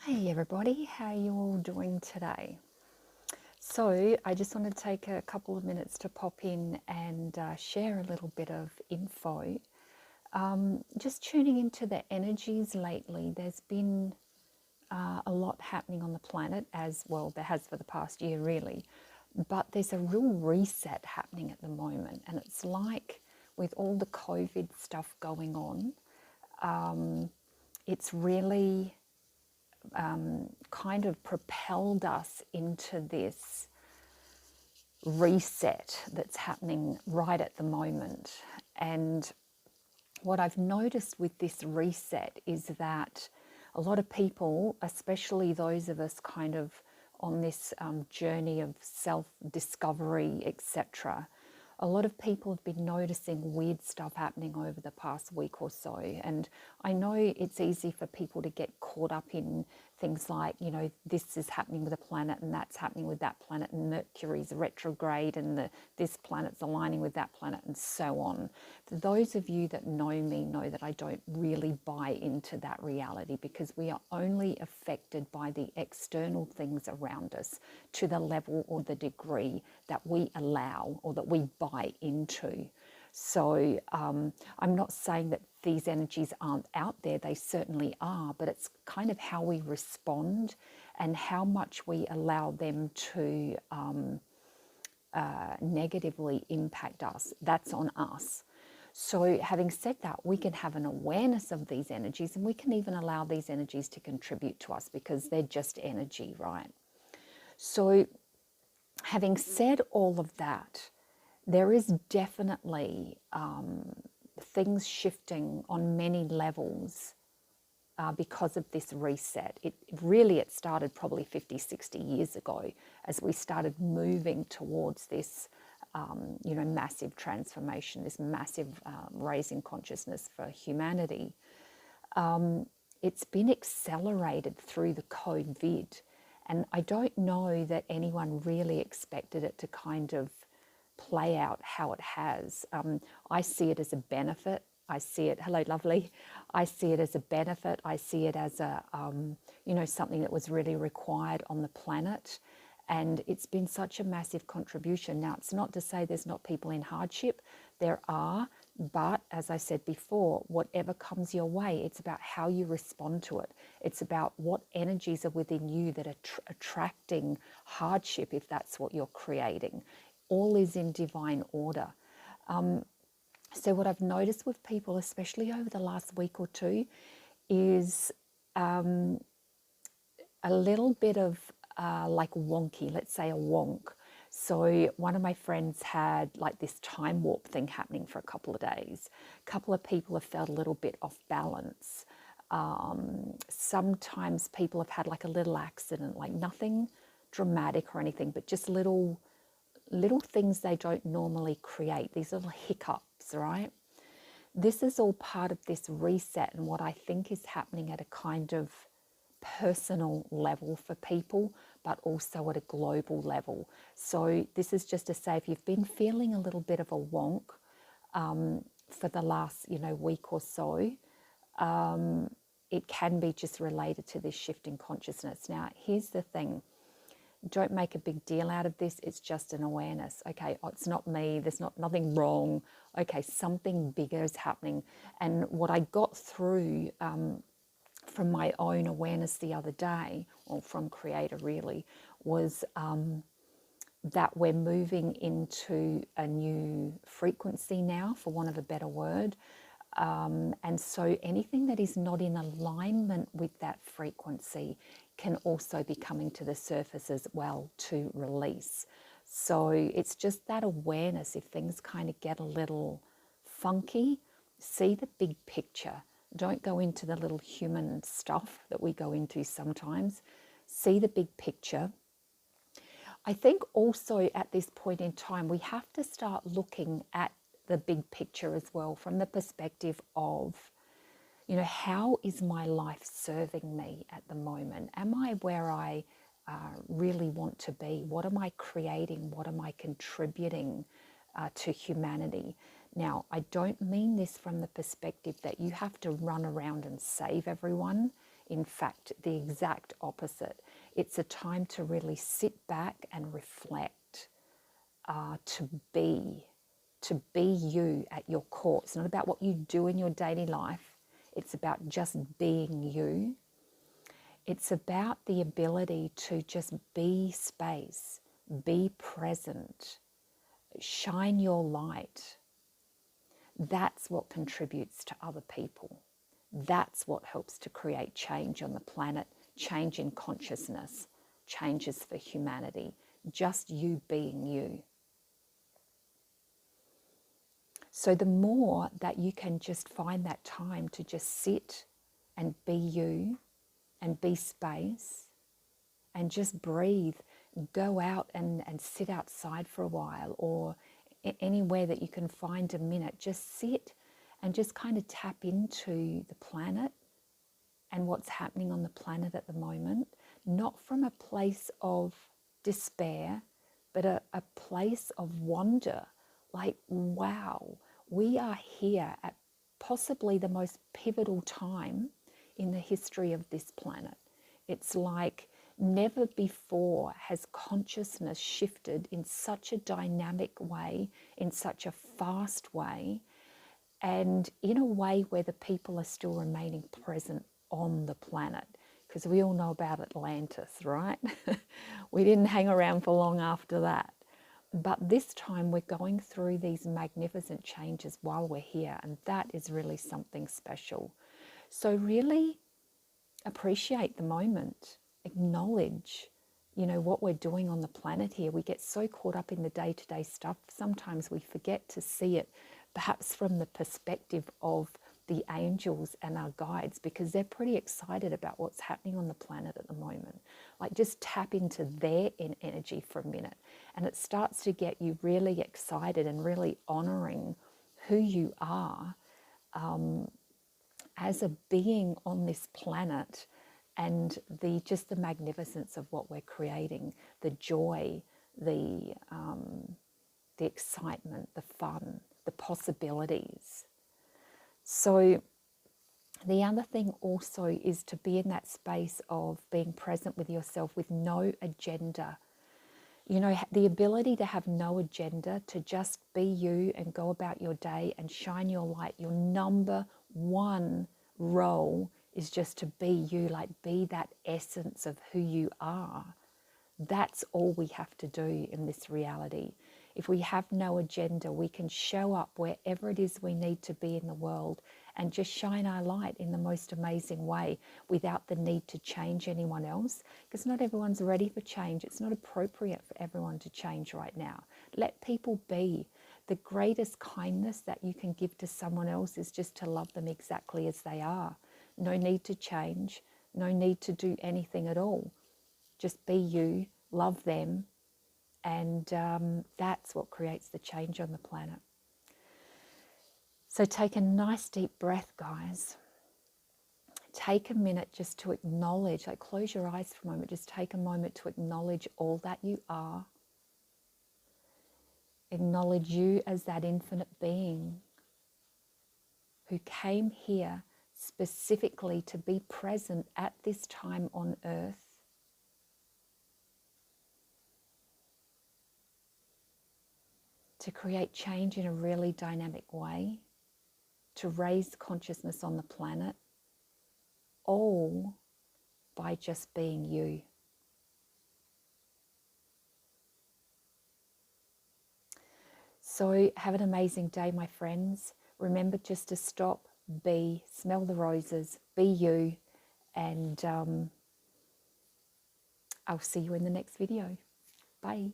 Hey everybody, how are you all doing today? So, I just want to take a couple of minutes to pop in and share a little bit of info. Just tuning into the energies lately, there's been a lot happening on the planet, as well, there has for the past year, really. But there's a real reset happening at the moment, and it's like with all the COVID stuff going on, it's really kind of propelled us into this reset that's happening right at the moment. And what I've noticed with this reset is that a lot of people, especially those of us kind of on this journey of self discovery, etc., a lot of people have been noticing weird stuff happening over the past week or so. And I know it's easy for people to get caught up in things like, this is happening with a planet and that's happening with that planet, and Mercury's retrograde and this planet's aligning with that planet, and so on. For those of you that know me know that I don't really buy into that reality, because we are only affected by the external things around us to the level or the degree that we allow or that we buy into. So I'm not saying that these energies aren't out there, they certainly are, but it's kind of how we respond and how much we allow them to negatively impact us. That's on us. So, having said that, we can have an awareness of these energies, and we can even allow these energies to contribute to us because they're just energy, right? So, having said all of that, there is definitely things shifting on many levels because of this reset. It started probably 50, 60 years ago as we started moving towards this, massive transformation, this massive raising consciousness for humanity. It's been accelerated through the COVID. And I don't know that anyone really expected it to kind of play out how it has. I see it as a benefit. I see it, hello, lovely. I see it as a benefit. I see it as a, something that was really required on the planet. And it's been such a massive contribution. Now, it's not to say there's not people in hardship. There are. But as I said before, whatever comes your way, it's about how you respond to it. It's about what energies are within you that are attracting hardship, if that's what you're creating. All is in divine order. So what I've noticed with people, especially over the last week or two, is a little bit of like wonky, let's say a wonk. So one of my friends had like this time warp thing happening for a couple of days. A couple of people have felt a little bit off balance. Sometimes people have had like a little accident, like nothing dramatic or anything, but just little things they don't normally create, these little hiccups, right? This is all part of this reset and what I think is happening at a kind of personal level for people, but also at a global level. So this is just to say, if you've been feeling a little bit of a wonk for the last, week or so, it can be just related to this shift in consciousness. Now, here's the thing. Don't make a big deal out of this. It's just an awareness. Okay, it's not me. There's nothing wrong. Okay, something bigger is happening. And what I got through from my own awareness the other day, or from Creator really, was that we're moving into a new frequency now, for want of a better word. And so anything that is not in alignment with that frequency can also be coming to the surface as well to release. So it's just that awareness. If things kind of get a little funky, see the big picture. Don't go into the little human stuff that we go into sometimes. See the big picture. I think also at this point in time, we have to start looking at the big picture as well, from the perspective of, how is my life serving me at the moment? Am I where I really want to be? What am I creating? What am I contributing to humanity? Now, I don't mean this from the perspective that you have to run around and save everyone. In fact, the exact opposite. It's a time to really sit back and reflect, to be you at your core. It's not about what you do in your daily life. It's about just being you. It's about the ability to just be space, be present, shine your light. That's what contributes to other people. That's what helps to create change on the planet, change in consciousness, changes for humanity, just you being you. So the more that you can just find that time to just sit and be you and be space and just breathe, go out and sit outside for a while, or anywhere that you can find a minute, just sit and just kind of tap into the planet and what's happening on the planet at the moment, not from a place of despair, but a place of wonder. Like, wow, we are here at possibly the most pivotal time in the history of this planet. It's like never before has consciousness shifted in such a dynamic way, in such a fast way, and in a way where the people are still remaining present on the planet. Because we all know about Atlantis, right? We didn't hang around for long after that. But this time we're going through these magnificent changes while we're here, and that is really something special. So really appreciate the moment, acknowledge, what we're doing on the planet here. We get so caught up in the day-to-day stuff, sometimes we forget to see it perhaps from the perspective of the angels and our guides, because they're pretty excited about what's happening on the planet at the moment. Like, just tap into their energy for a minute, and it starts to get you really excited and really honoring who you are as a being on this planet, and the magnificence of what we're creating, the joy, the excitement, the fun, the possibilities. So the other thing also is to be in that space of being present with yourself with no agenda. The ability to have no agenda, to just be you and go about your day and shine your light. Your number one role is just to be you, like be that essence of who you are. That's all we have to do in this reality. If we have no agenda, we can show up wherever it is we need to be in the world and just shine our light in the most amazing way without the need to change anyone else, because not everyone's ready for change. It's not appropriate for everyone to change right now. Let people be. The greatest kindness that you can give to someone else is just to love them exactly as they are. No need to change, no need to do anything at all. Just be you, love them, and that's what creates the change on the planet. So take a nice deep breath, guys. Take a minute just to acknowledge, like close your eyes for a moment, just take a moment to acknowledge all that you are. Acknowledge you as that infinite being who came here specifically to be present at this time on earth. To create change in a really dynamic way, to raise consciousness on the planet, all by just being you. So have an amazing day, my friends. Remember just to stop, be, smell the roses, be you, and I'll see you in the next video. Bye.